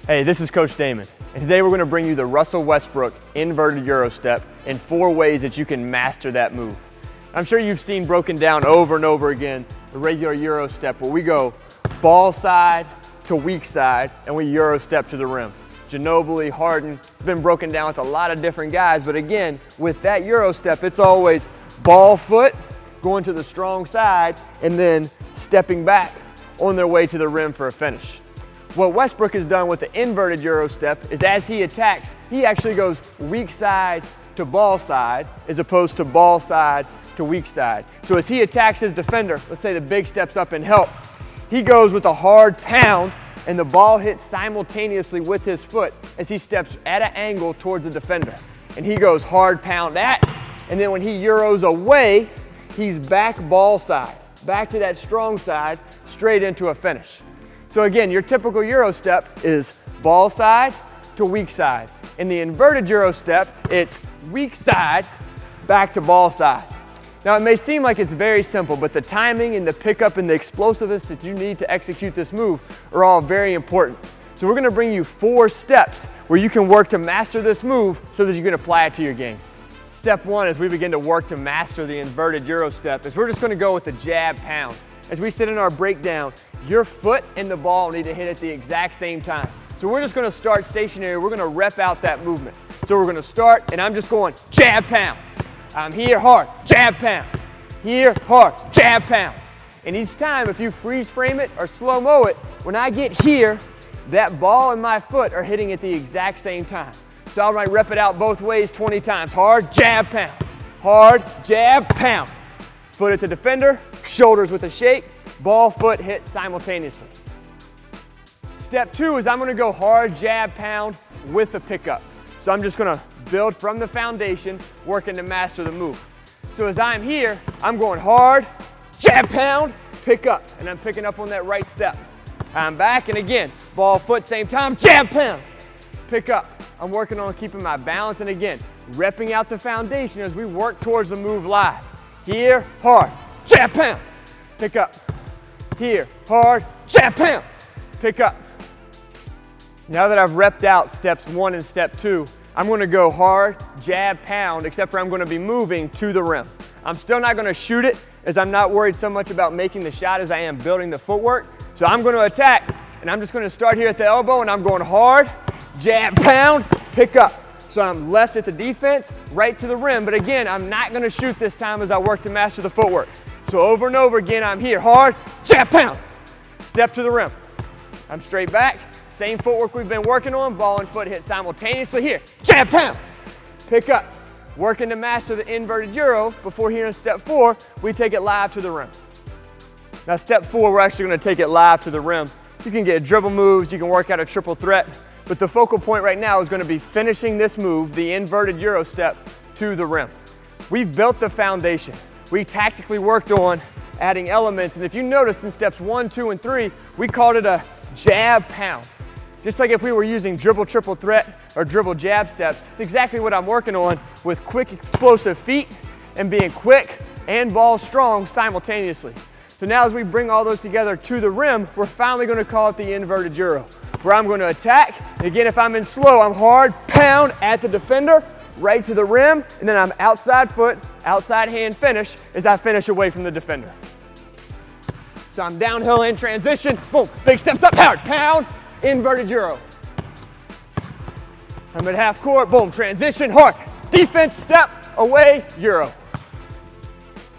Hey, this is Coach Damon, and today we're going to bring you the Russell Westbrook inverted Euro step in 4 ways that you can master that move. I'm sure you've seen broken down over and over again the regular Euro step where we go ball side to weak side and we Euro step to the rim. Ginobili, Harden, it's been broken down with a lot of different guys, but again, with that Euro step, it's always ball foot, going to the strong side, and then stepping back on their way to the rim for a finish. What Westbrook has done with the inverted Euro step is as he attacks, he actually goes weak side to ball side as opposed to ball side to weak side. So as he attacks his defender, let's say the big steps up and help, he goes with a hard pound and the ball hits simultaneously with his foot as he steps at an angle towards the defender. And he goes hard pound at, and then when he Euros away, he's back ball side, back to that strong side, straight into a finish. So again, your typical Euro step is ball side to weak side. In the inverted Euro step, it's weak side back to ball side. Now it may seem like it's very simple, but the timing and the pickup and the explosiveness that you need to execute this move are all very important. So we're gonna bring you 4 steps where you can work to master this move so that you can apply it to your game. Step 1 as we begin to work to master the inverted Euro step is we're just gonna go with the jab pound. As we sit in our breakdown, your foot and the ball need to hit at the exact same time. So we're just gonna start stationary, we're gonna rep out that movement. So we're gonna start, and I'm just going jab pound. I'm here hard, jab pound. Here hard, jab pound. And each time, if you freeze frame it or slow-mo it, when I get here, that ball and my foot are hitting at the exact same time. So I might rep it out both ways 20 times. Hard, jab, pound. Hard, jab, pound. Foot at the defender, shoulders with a shake, ball, foot hit simultaneously. Step 2 is I'm gonna go hard, jab, pound with a pickup. So I'm just gonna build from the foundation, working to master the move. So as I'm here, I'm going hard, jab, pound, pick up, and I'm picking up on that right step. I'm back, and again, ball, foot, same time, jab, pound, pick up. I'm working on keeping my balance, and again, repping out the foundation as we work towards the move live. Here, hard, jab, pound, pick up. Here, hard, jab, pound, pick up. Now that I've repped out steps 1 and step 2, I'm gonna go hard, jab, pound, except for I'm gonna be moving to the rim. I'm still not gonna shoot it, as I'm not worried so much about making the shot as I am building the footwork. So I'm gonna attack, and I'm just gonna start here at the elbow, and I'm going hard, jab, pound, pick up. So I'm left at the defense, right to the rim, but again, I'm not gonna shoot this time as I work to master the footwork. So over and over again, I'm here, hard, jab, pound, step to the rim. I'm straight back, same footwork we've been working on, ball and foot hit simultaneously here, jab, pound, pick up. Working to master the inverted Euro, before here in step 4, we take it live to the rim. Now step 4, we're actually gonna take it live to the rim. You can get dribble moves, you can work out a triple threat, but the focal point right now is gonna be finishing this move, the inverted Euro step, to the rim. We've built the foundation. We tactically worked on adding elements, and if you notice in steps 1, 2, and 3, we called it a jab pound. Just like if we were using dribble triple threat or dribble jab steps, it's exactly what I'm working on with quick explosive feet and being quick and ball strong simultaneously. So now as we bring all those together to the rim, we're finally gonna call it the inverted Euro, where I'm gonna attack. And again, if I'm in slow, I'm hard, pound at the defender, right to the rim, and then I'm outside foot, outside hand finish as I finish away from the defender. So I'm downhill in transition, boom, big steps up, hard, pound, inverted Euro. I'm at half court, boom, transition, hard, defense, step, away, Euro.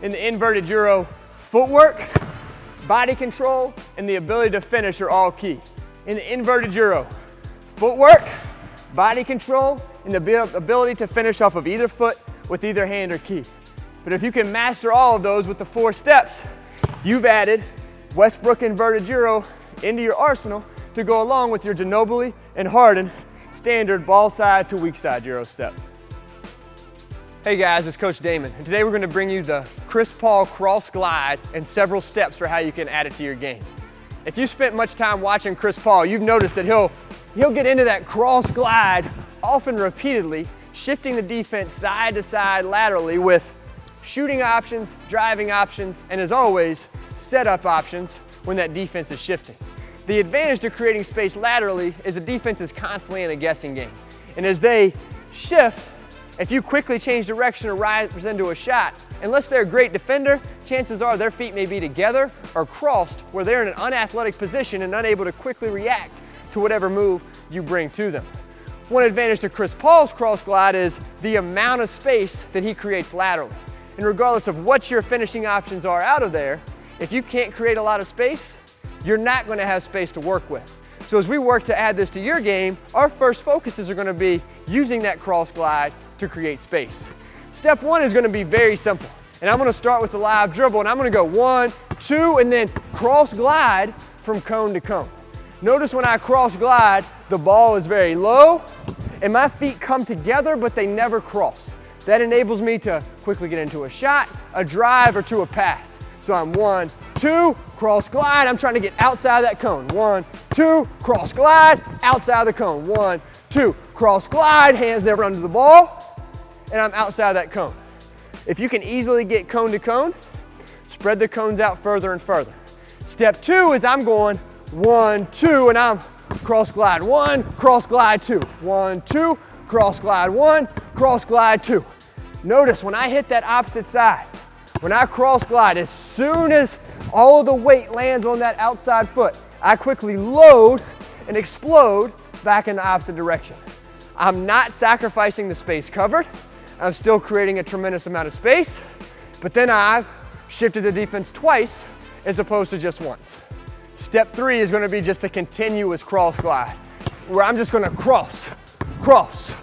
In the inverted Euro, footwork, body control, and the ability to finish are all key. In the inverted Euro, footwork, body control, and the ability to finish off of either foot with either hand are key. But if you can master all of those with the 4 steps, you've added Westbrook inverted Euro into your arsenal to go along with your Ginobili and Harden standard ball side to weak side Euro step. Hey guys, it's Coach Damon, and today we're going to bring you the Chris Paul cross glide and several steps for how you can add it to your game. If you spent much time watching Chris Paul, you've noticed that he'll get into that cross glide often repeatedly, shifting the defense side to side laterally with shooting options, driving options, and as always, setup options when that defense is shifting. The advantage to creating space laterally is the defense is constantly in a guessing game. And as they shift, if you quickly change direction or rise into a shot, unless they're a great defender, chances are their feet may be together or crossed where they're in an unathletic position and unable to quickly react to whatever move you bring to them. One advantage to Chris Paul's cross glide is the amount of space that he creates laterally. And regardless of what your finishing options are out of there, if you can't create a lot of space, you're not going to have space to work with. So as we work to add this to your game, our first focuses are going to be using that cross glide to create space. Step one is going to be very simple. And I'm going to start with the live dribble, and I'm going to go 1, 2, and then cross glide from cone to cone. Notice when I cross glide, the ball is very low, and my feet come together, but they never cross. That enables me to quickly get into a shot, a drive, or to a pass. So I'm 1, 2, cross glide. I'm trying to get outside of that cone. 1, 2, cross glide, outside of the cone. 1, 2, cross glide, hands never under the ball, and I'm outside of that cone. If you can easily get cone to cone, spread the cones out further and further. Step two is I'm going 1, 2, and I'm cross glide 1, cross glide 2. 1, 2, cross glide 1, cross glide 2. Notice when I hit that opposite side, when I cross glide, as soon as all of the weight lands on that outside foot, I quickly load and explode back in the opposite direction. I'm not sacrificing the space covered. I'm still creating a tremendous amount of space, but then I've shifted the defense twice as opposed to just once. Step three is going to be just the continuous cross glide, where I'm just going to cross, cross,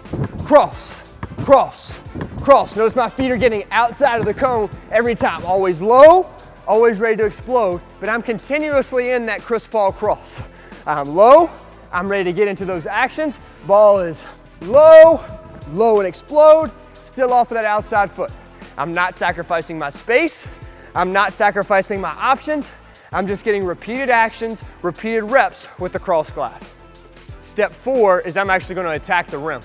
cross, cross, cross. Notice my feet are getting outside of the cone every time. Always low, always ready to explode, but I'm continuously in that Chris Paul cross. I'm low, I'm ready to get into those actions. Ball is low, low and explode, still off of that outside foot. I'm not sacrificing my space. I'm not sacrificing my options. I'm just getting repeated actions, repeated reps with the cross glide. Step four is I'm actually going to attack the rim.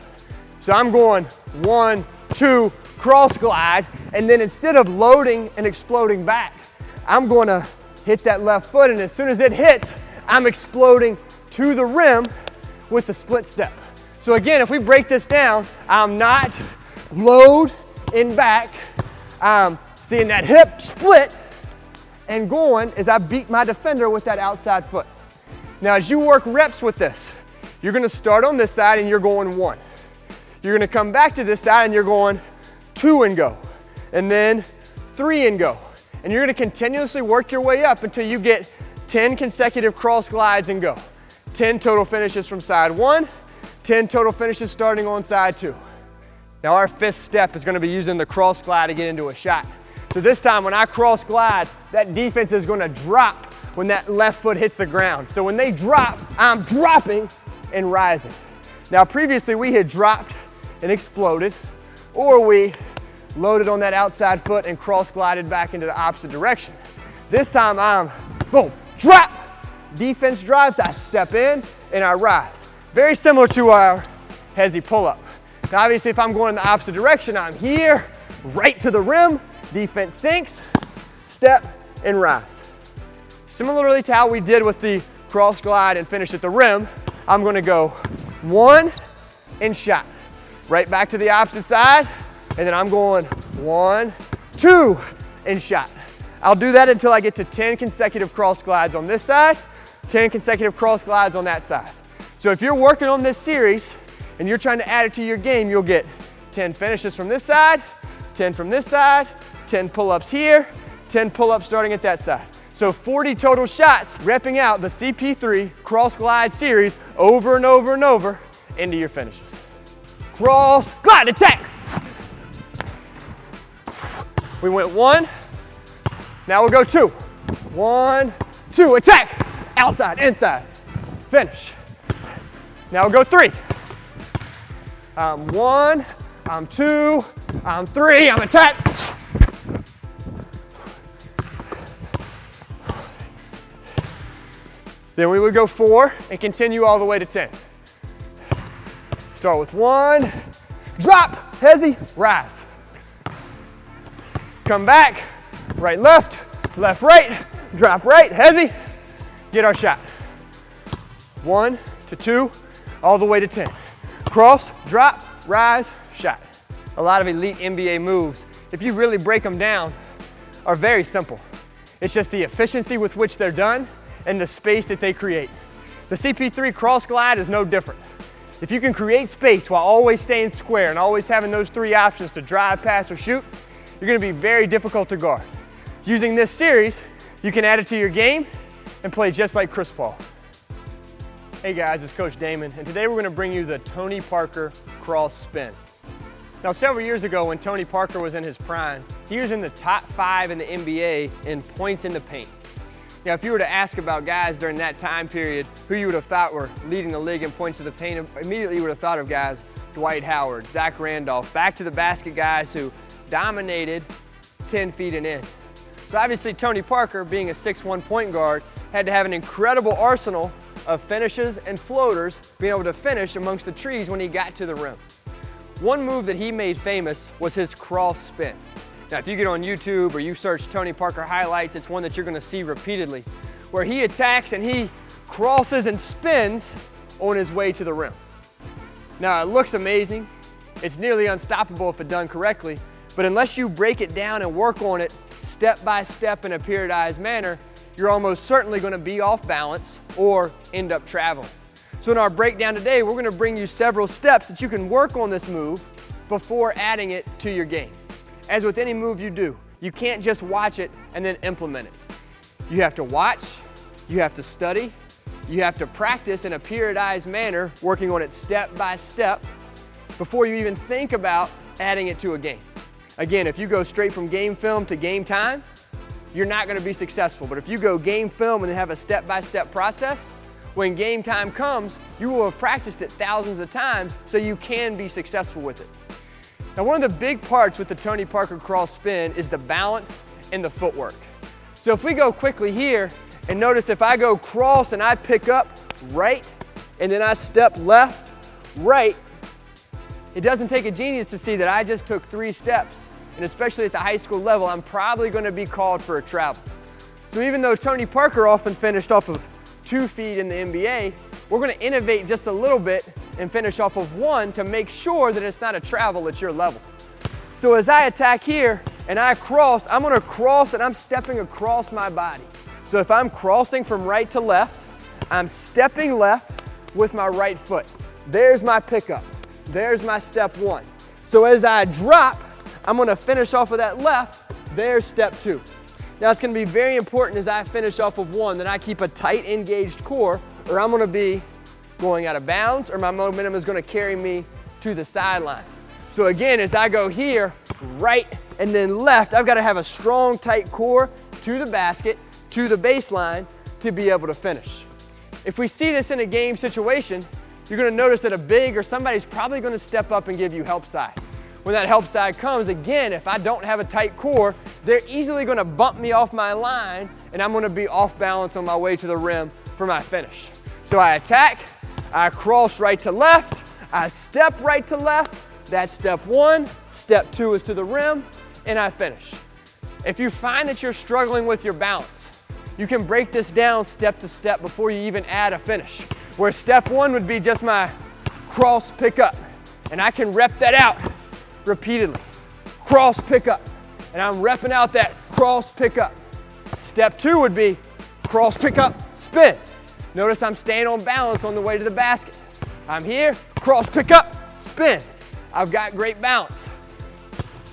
So I'm going 1, 2, cross glide, and then instead of loading and exploding back, I'm going to hit that left foot, and as soon as it hits, I'm exploding to the rim with the split step. So again, if we break this down, I'm not load in back, I'm seeing that hip split and going as I beat my defender with that outside foot. Now as you work reps with this, you're going to start on this side and you're going 1. You're going to come back to this side and you're going 2 and go, and then 3 and go. And you're going to continuously work your way up until you get 10 consecutive cross glides and go. 10 total finishes from side 1, 10 total finishes starting on side 2. Now our fifth step is going to be using the cross glide to get into a shot. So this time when I cross glide, that defense is going to drop when that left foot hits the ground. So when they drop, I'm dropping and rising. Now previously we had dropped and exploded, or we loaded on that outside foot and cross glided back into the opposite direction. This time I'm, boom, drop, defense drops, I step in and I rise. Very similar to our hezzy pull-up. Now obviously if I'm going in the opposite direction, I'm here, right to the rim, defense sinks, step and rise. Similarly to how we did with the cross glide and finish at the rim, I'm going to go 1 and shot. Right back to the opposite side, and then I'm going 1, 2 and shot. I'll do that until I get to 10 consecutive cross glides on this side, 10 consecutive cross glides on that side. So if you're working on this series and you're trying to add it to your game, you'll get 10 finishes from this side, 10 from this side, 10 pull-ups here, 10 pull-ups starting at that side. So 40 total shots, repping out the CP3 cross glide series over and over and over into your finishes. Cross glide, attack. We went 1, now we'll go 2. 1, 2, attack, outside, inside, finish. Now we'll go 3. I'm 1, I'm 2, I'm 3, I'm attack. Then we would go 4 and continue all the way to 10. Start with 1, drop, hezzy, rise. Come back, right, left, right, drop right, hezzy, get our shot. 1 to 2, all the way to 10. Cross, drop, rise, shot. A lot of elite NBA moves, if you really break them down, are very simple. It's just the efficiency with which they're done and the space that they create. The CP3 cross glide is no different. If you can create space while always staying square and always having those 3 options to drive, pass, or shoot, you're gonna be very difficult to guard. Using this series, you can add it to your game and play just like Chris Paul. Hey guys, it's Coach Damon, and today we're gonna bring you the Tony Parker cross spin. Now, several years ago when Tony Parker was in his prime, he was in the top 5 in the NBA in points in the paint. Now, if you were to ask about guys during that time period who you would have thought were leading the league in points to the paint, immediately you would have thought of guys Dwight Howard, Zach Randolph, back to the basket guys who dominated 10 feet and in. So obviously Tony Parker, being a 6'1" point guard, had to have an incredible arsenal of finishes and floaters, being able to finish amongst the trees when he got to the rim. One move that he made famous was his cross spin. Now, if you get on YouTube or you search Tony Parker highlights, it's one that you're gonna see repeatedly, where he attacks and he crosses and spins on his way to the rim. Now, it looks amazing. It's nearly unstoppable if it's done correctly, but unless you break it down and work on it step by step in a periodized manner, you're almost certainly gonna be off balance or end up traveling. So in our breakdown today, we're gonna bring you several steps that you can work on this move before adding it to your game. As with any move you do, you can't just watch it and then implement it. You have to watch, you have to study, you have to practice in a periodized manner, working on it step by step before you even think about adding it to a game. Again, if you go straight from game film to game time, you're not gonna be successful. But if you go game film and then have a step-by-step process, when game time comes, you will have practiced it thousands of times so you can be successful with it. Now, one of the big parts with the Tony Parker cross spin is the balance and the footwork. So if we go quickly here, and notice if I go cross and I pick up right, and then I step left, right, it doesn't take a genius to see that I just took 3 steps, and especially at the high school level, I'm probably gonna be called for a travel. So even though Tony Parker often finished off of 2 feet in the NBA, we're gonna innovate just a little bit and finish off of 1 to make sure that it's not a travel at your level. So as I attack here and I cross, I'm gonna cross and I'm stepping across my body. So if I'm crossing from right to left, I'm stepping left with my right foot. There's my pickup. There's my step 1. So as I drop, I'm gonna finish off of that left. There's step 2. Now it's gonna be very important as I finish off of 1 that I keep a tight engaged core, or I'm gonna be going out of bounds, or my momentum is gonna carry me to the sideline. So again, as I go here, right and then left, I've gotta have a strong, tight core to the basket, to the baseline to be able to finish. If we see this in a game situation, you're gonna notice that a big or somebody's probably gonna step up and give you help side. When that help side comes, again, if I don't have a tight core, they're easily gonna bump me off my line and I'm gonna be off balance on my way to the rim for my finish. So I attack, I cross right to left, I step right to left, that's step 1, step 2 is to the rim, and I finish. If you find that you're struggling with your balance, you can break this down step to step before you even add a finish. Where step 1 would be just my cross pickup, and I can rep that out repeatedly. Cross pickup, and I'm repping out that cross pickup. Step 2 would be cross pickup, spin. Notice I'm staying on balance on the way to the basket. I'm here, cross pickup, spin. I've got great balance.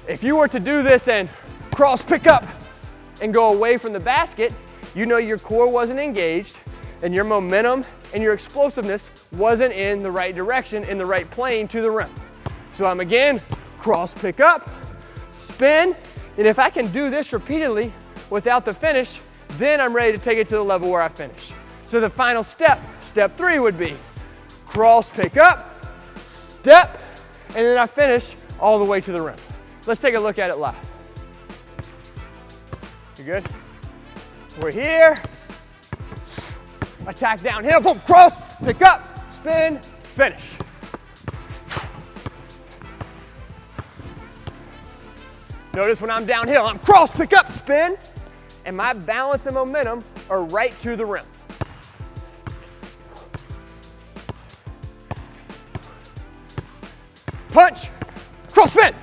If you were to do this and cross pickup and go away from the basket, you know your core wasn't engaged and your momentum and your explosiveness wasn't in the right direction, in the right plane to the rim. So I'm again, cross pickup, spin, and if I can do this repeatedly without the finish, then I'm ready to take it to the level where I finish. So the final step, step 3 would be cross pickup, step, and then I finish all the way to the rim. Let's take a look at it live. You good? We're here. Attack downhill, boom, cross, pick up, spin, finish. Notice when I'm downhill, I'm cross, pick up, spin, and my balance and momentum are right to the rim. punch, cross spin.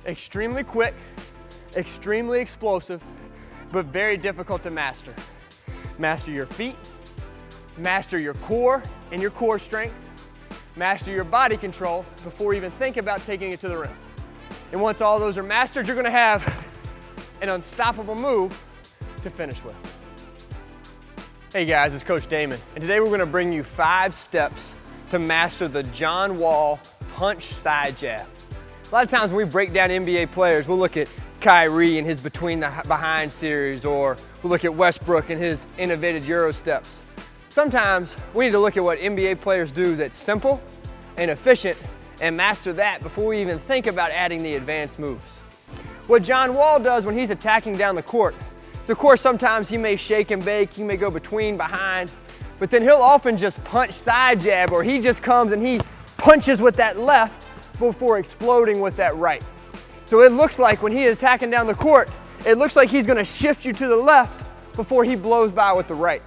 Extremely quick, extremely explosive, but very difficult to master. Master your feet, master your core and your core strength, master your body control before you even think about taking it to the rim. And once all those are mastered, you're gonna have an unstoppable move to finish with. Hey guys, it's Coach Damon, and today we're gonna bring you 5 steps to master the John Wall punch side jab. A lot of times when we break down NBA players, we'll look at Kyrie and his between the behind series, or we'll look at Westbrook and his innovative Euro steps. Sometimes we need to look at what NBA players do that's simple and efficient and master that before we even think about adding the advanced moves. What John Wall does when he's attacking down the court, so of course sometimes he may shake and bake, he may go between, behind, but then he'll often just punch side jab, or he just comes and he punches with that left before exploding with that right. So it looks like when he is attacking down the court, it looks like he's gonna shift you to the left before he blows by with the right.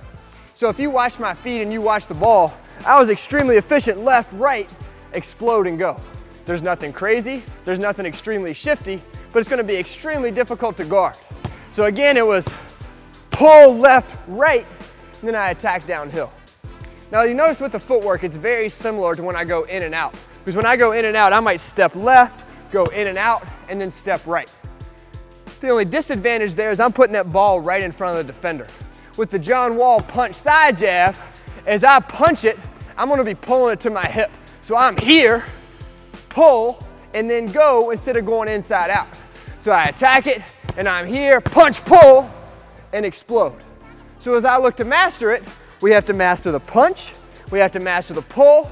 So if you watch my feet and you watch the ball, I was extremely efficient left, right, explode and go. There's nothing crazy, there's nothing extremely shifty, but it's gonna be extremely difficult to guard. So again, it was pull left, right, and then I attack downhill. Now you notice with the footwork, it's very similar to when I go in and out. Because when I go in and out, I might step left, go in and out, and then step right. The only disadvantage there is I'm putting that ball right in front of the defender. With the John Wall punch side jab, as I punch it, I'm gonna be pulling it to my hip. So I'm here, pull, and then go instead of going inside out. So I attack it, and I'm here, punch, pull, and explode. So as I look to master it, we have to master the punch, we have to master the pull,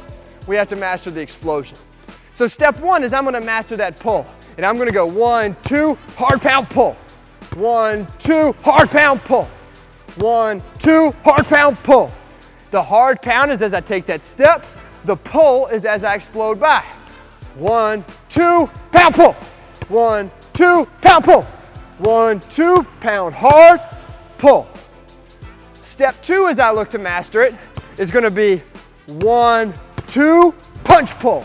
we have to master the explosion. So step 1 is I'm gonna master that pull. And I'm gonna go 1, 2, hard pound pull. 1, 2, hard pound pull. 1, 2, hard pound pull. The hard pound is as I take that step. The pull is as I explode by. 1, 2, pound pull. 1, 2, pound pull. 1, 2, pound hard, pull. Step 2 as I look to master it is gonna be 1, 2, punch pull.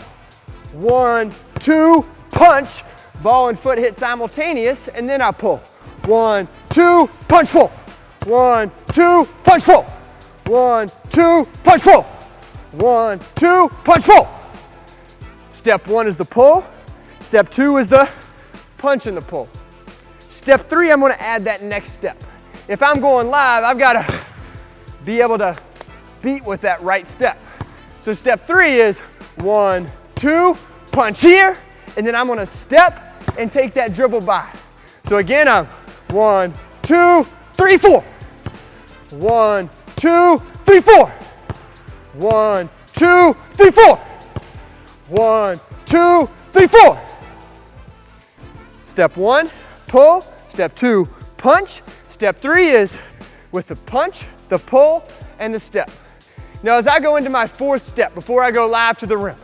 1, 2, punch, ball and foot hit simultaneous, and then I pull. 1, 2, punch pull. 1, 2, punch pull. 1, 2, punch pull. 1, 2, punch pull. Step 1 is the pull. Step 2 is the punch and the pull. Step 3, I'm gonna add that next step. If I'm going live, I've gotta be able to beat with that right step. So step 3 is 1, 2, punch here, and then I'm gonna step and take that dribble by. So again, I'm 1, 2, 3, 4. 1, 2, 3, 4. 1, 2, 3, 4. 1, 2, 3, 4. Step 1, pull. Step 2, punch. Step 3 is with the punch, the pull, and the step. Now as I go into my 4th step, before I go live to the rim,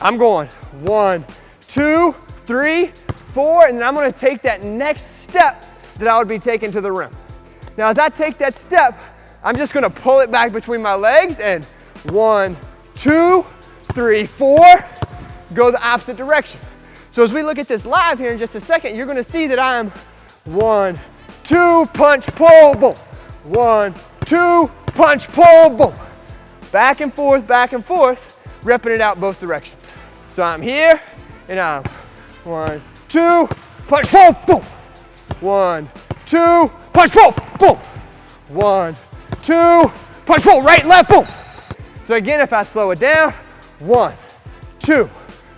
I'm going 1, 2, 3, 4, and then I'm gonna take that next step that I would be taking to the rim. Now as I take that step, I'm just gonna pull it back between my legs and 1, 2, 3, 4, go the opposite direction. So as we look at this live here in just a second, you're gonna see that I'm 1, 2, punch, pull, boom. 1, 2, punch, pull, boom. Back and forth, repping it out both directions. So I'm here, and I'm 1, 2, punch, pull, boom. 1, 2, punch, pull, boom. 1, 2, punch, pull, right, left, boom. So again, if I slow it down, 1, 2,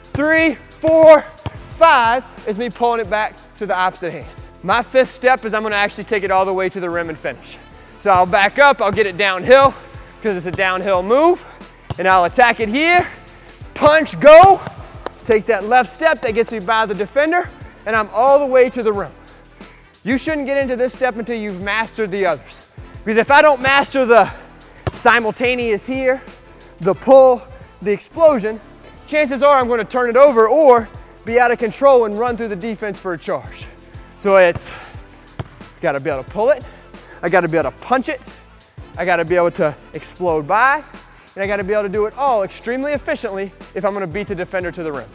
3, 4, 5 is me pulling it back to the opposite hand. My 5th step is I'm gonna actually take it all the way to the rim and finish. So I'll back up, I'll get it downhill, because it's a downhill move, and I'll attack it here, punch, go, take that left step that gets me by the defender, and I'm all the way to the rim. You shouldn't get into this step until you've mastered the others. Because if I don't master the simultaneous here, the pull, the explosion, chances are I'm going to turn it over or be out of control and run through the defense for a charge. So it's got to be able to pull it, I got to be able to punch it, I got to be able to explode by, and I gotta be able to do it all extremely efficiently if I'm gonna beat the defender to the rim.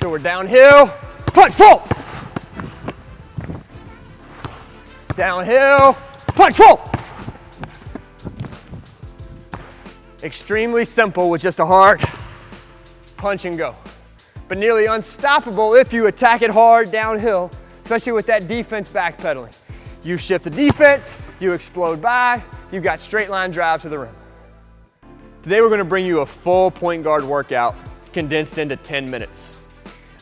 So we're downhill, punch full. Downhill, punch full. Extremely simple with just a hard punch and go. But nearly unstoppable if you attack it hard downhill, especially with that defense backpedaling. You shift the defense, you explode by, you've got straight line drive to the rim. Today we're gonna bring you a full point guard workout condensed into 10 minutes.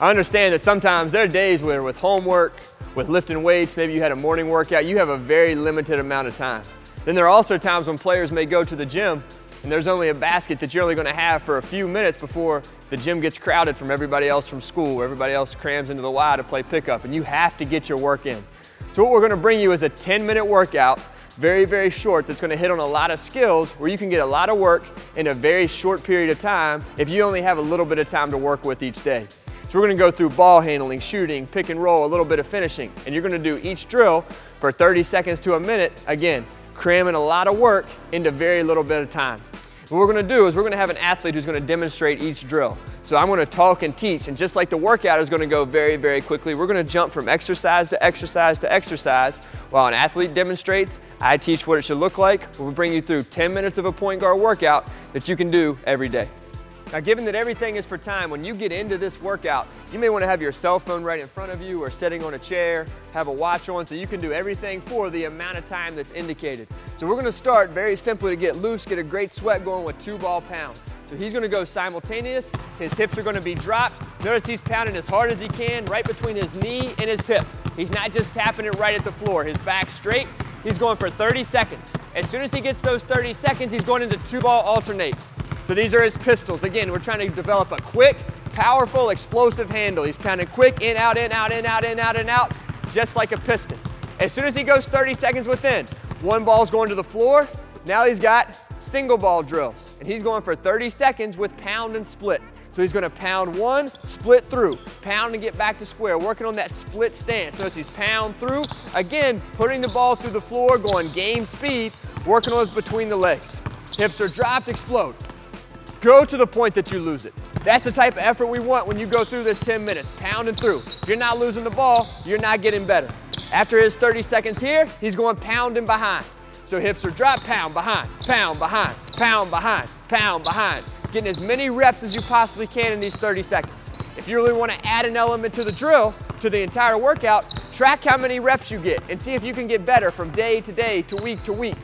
I understand that sometimes there are days where with homework, with lifting weights, maybe you had a morning workout, you have a very limited amount of time. Then there are also times when players may go to the gym and there's only a basket that you're only gonna have for a few minutes before the gym gets crowded from everybody else from school, or everybody else crams into the Y to play pickup, and you have to get your work in. So what we're gonna bring you is a 10-minute workout, very, very short, that's gonna hit on a lot of skills where you can get a lot of work in a very short period of time if you only have a little bit of time to work with each day. So we're gonna go through ball handling, shooting, pick and roll, a little bit of finishing, and you're gonna do each drill for 30 seconds to a minute, again, cramming a lot of work into very little bit of time. What we're gonna do is we're gonna have an athlete who's gonna demonstrate each drill. So I'm gonna talk and teach, and just like the workout is gonna go very, very quickly, we're gonna jump from exercise to exercise to exercise. While an athlete demonstrates, I teach what it should look like. We'll bring you through 10 minutes of a point guard workout that you can do every day. Now, given that everything is for time, when you get into this workout, you may want to have your cell phone right in front of you or sitting on a chair, have a watch on, so you can do everything for the amount of time that's indicated. So we're going to start very simply to get loose, get a great sweat going with 2 ball pounds. So he's going to go simultaneous. His hips are going to be dropped. Notice he's pounding as hard as he can right between his knee and his hip. He's not just tapping it right at the floor. His back straight. He's going for 30 seconds. As soon as he gets those 30 seconds, he's going into 2 ball alternate. So these are his pistols. Again, we're trying to develop a quick, powerful, explosive handle. He's pounding quick, in, out, in, out, in, out, in, out, in, out, just like a piston. As soon as he goes 30 seconds within, 1 ball's going to the floor. Now he's got single ball drills, and he's going for 30 seconds with pound and split. So he's gonna pound 1, split through, pound and get back to square, working on that split stance. Notice he's pound through, again, putting the ball through the floor, going game speed, working on his between the legs. Hips are dropped, explode. Go to the point that you lose it. That's the type of effort we want when you go through this 10 minutes, pounding through. If you're not losing the ball, you're not getting better. After his 30 seconds here, he's going pounding behind. So hips are dropped, pound behind, pound behind, pound behind, pound behind. Getting as many reps as you possibly can in these 30 seconds. If you really want to add an element to the drill, to the entire workout, track how many reps you get and see if you can get better from day to day to week to week.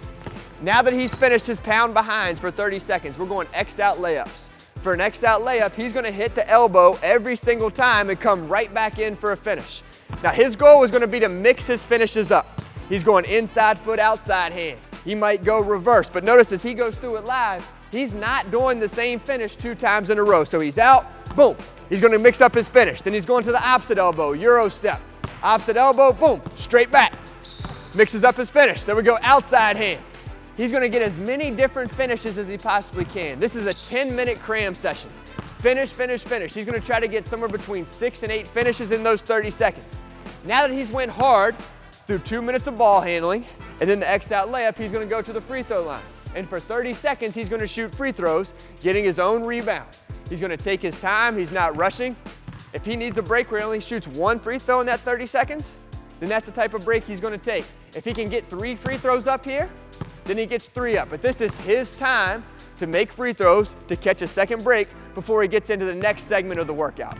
Now that he's finished his pound behinds for 30 seconds, we're going X out layups. For an X out layup, he's going to hit the elbow every single time and come right back in for a finish. Now his goal is going to be to mix his finishes up. He's going inside foot, outside hand. He might go reverse, but notice as he goes through it live, he's not doing the same finish 2 times in a row. So he's out, boom. He's going to mix up his finish. Then he's going to the opposite elbow, Euro step. Opposite elbow, boom, straight back. Mixes up his finish. Then we go outside hand. He's gonna get as many different finishes as he possibly can. This is a 10-minute cram session. Finish, finish, finish. He's gonna try to get somewhere between 6 and 8 finishes in those 30 seconds. Now that he's went hard through 2 minutes of ball handling and then the X out layup, he's gonna go to the free throw line. And for 30 seconds, he's gonna shoot free throws, getting his own rebound. He's gonna take his time, he's not rushing. If he needs a break where he only shoots 1 free throw in that 30 seconds, then that's the type of break he's gonna take. If he can get 3 free throws up here, then he gets 3 up. But this is his time to make free throws, to catch a second break before he gets into the next segment of the workout.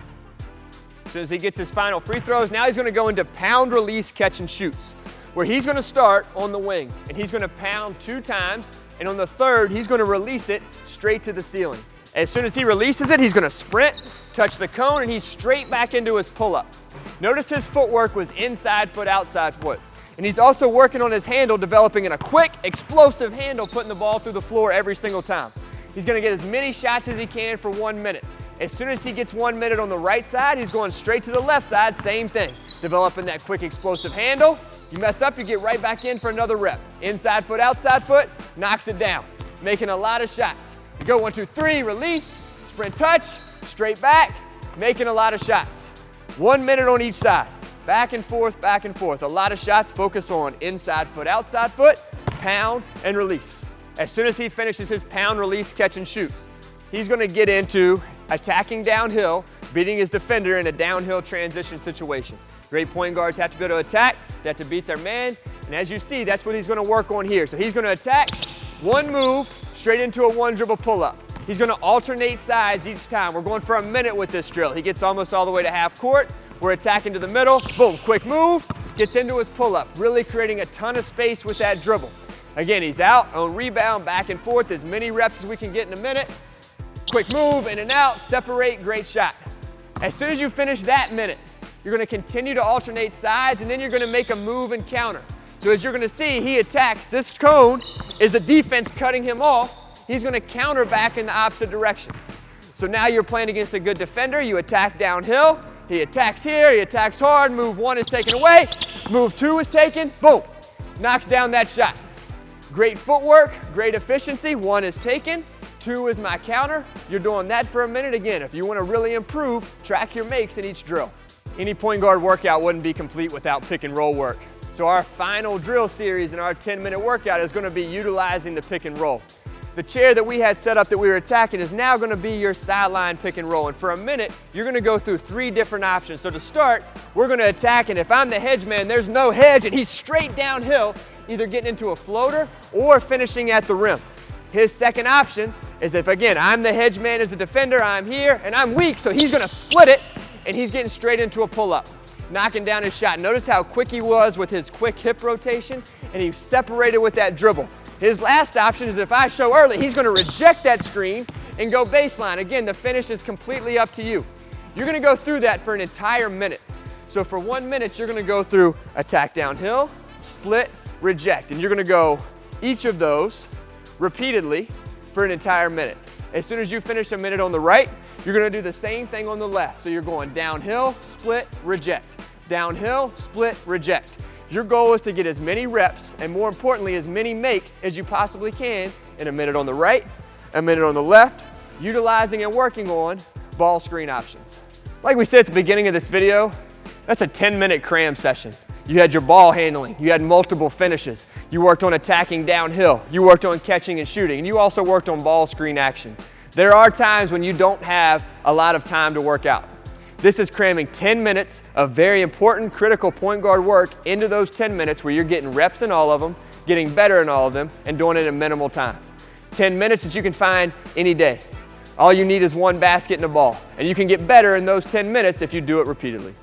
As soon as he gets his final free throws, now he's gonna go into pound, release, catch and shoots, where he's gonna start on the wing, and he's gonna pound 2 times, and on the 3rd, he's gonna release it straight to the ceiling. As soon as he releases it, he's gonna sprint, touch the cone, and he's straight back into his pull-up. Notice his footwork was inside foot, outside foot. And he's also working on his handle, developing in a quick, explosive handle, putting the ball through the floor every single time. He's gonna get as many shots as he can for 1 minute. As soon as he gets 1 minute on the right side, he's going straight to the left side, same thing. Developing that quick, explosive handle. You mess up, you get right back in for another rep. Inside foot, outside foot, knocks it down. Making a lot of shots. You go 1, 2, 3, release, sprint touch, straight back, making a lot of shots. 1 minute on each side. Back and forth, back and forth. A lot of shots, focus on inside foot, outside foot, pound, and release. As soon as he finishes his pound, release, catch and shoots, he's gonna get into attacking downhill, beating his defender in a downhill transition situation. Great point guards have to be able to attack, they have to beat their man, and as you see, that's what he's gonna work on here. So he's gonna attack, one move, straight into a one dribble pull-up. He's gonna alternate sides each time. We're going for a minute with this drill. He gets almost all the way to half court. We're attacking to the middle, boom, quick move, gets into his pull-up, really creating a ton of space with that dribble. Again, he's out on rebound, back and forth, as many reps as we can get in a minute. Quick move, in and out, separate, great shot. As soon as you finish that minute, you're gonna continue to alternate sides, and then you're gonna make a move and counter. So as you're gonna see, he attacks. This cone is the defense cutting him off. He's gonna counter back in the opposite direction. So now you're playing against a good defender. You attack downhill. He attacks here, he attacks hard. Move one is taken away. Move two is taken, boom. Knocks down that shot. Great footwork, great efficiency. One is taken, two is my counter. You're doing that for a minute. Again, if you wanna really improve, track your makes in each drill. Any point guard workout wouldn't be complete without pick and roll work. So our final drill series in our 10-minute workout is gonna be utilizing the pick and roll. The chair that we had set up that we were attacking is now gonna be your sideline pick and roll. And for a minute, you're gonna go through 3 different options. So to start, we're gonna attack, and if I'm the hedge man, there's no hedge, and he's straight downhill, either getting into a floater or finishing at the rim. His second option is if, again, I'm the hedge man as a defender, I'm here, and I'm weak, so he's gonna split it, and he's getting straight into a pull-up, knocking down his shot. Notice how quick he was with his quick hip rotation, and he separated with that dribble. His last option is if I show early, he's gonna reject that screen and go baseline. Again, the finish is completely up to you. You're gonna go through that for an entire minute. So for 1 minute, you're gonna go through attack downhill, split, reject. And you're gonna go each of those repeatedly for an entire minute. As soon as you finish a minute on the right, you're gonna do the same thing on the left. So you're going downhill, split, reject. Downhill, split, reject. Your goal is to get as many reps and, more importantly, as many makes as you possibly can in a minute on the right, a minute on the left, utilizing and working on ball screen options. Like we said at the beginning of this video, that's a 10-minute cram session. You had your ball handling, you had multiple finishes, you worked on attacking downhill, you worked on catching and shooting, and you also worked on ball screen action. There are times when you don't have a lot of time to work out. This is cramming 10 minutes of very important, critical point guard work into those 10 minutes where you're getting reps in all of them, getting better in all of them, and doing it in minimal time. 10 minutes that you can find any day. All you need is one basket and a ball, and you can get better in those 10 minutes if you do it repeatedly.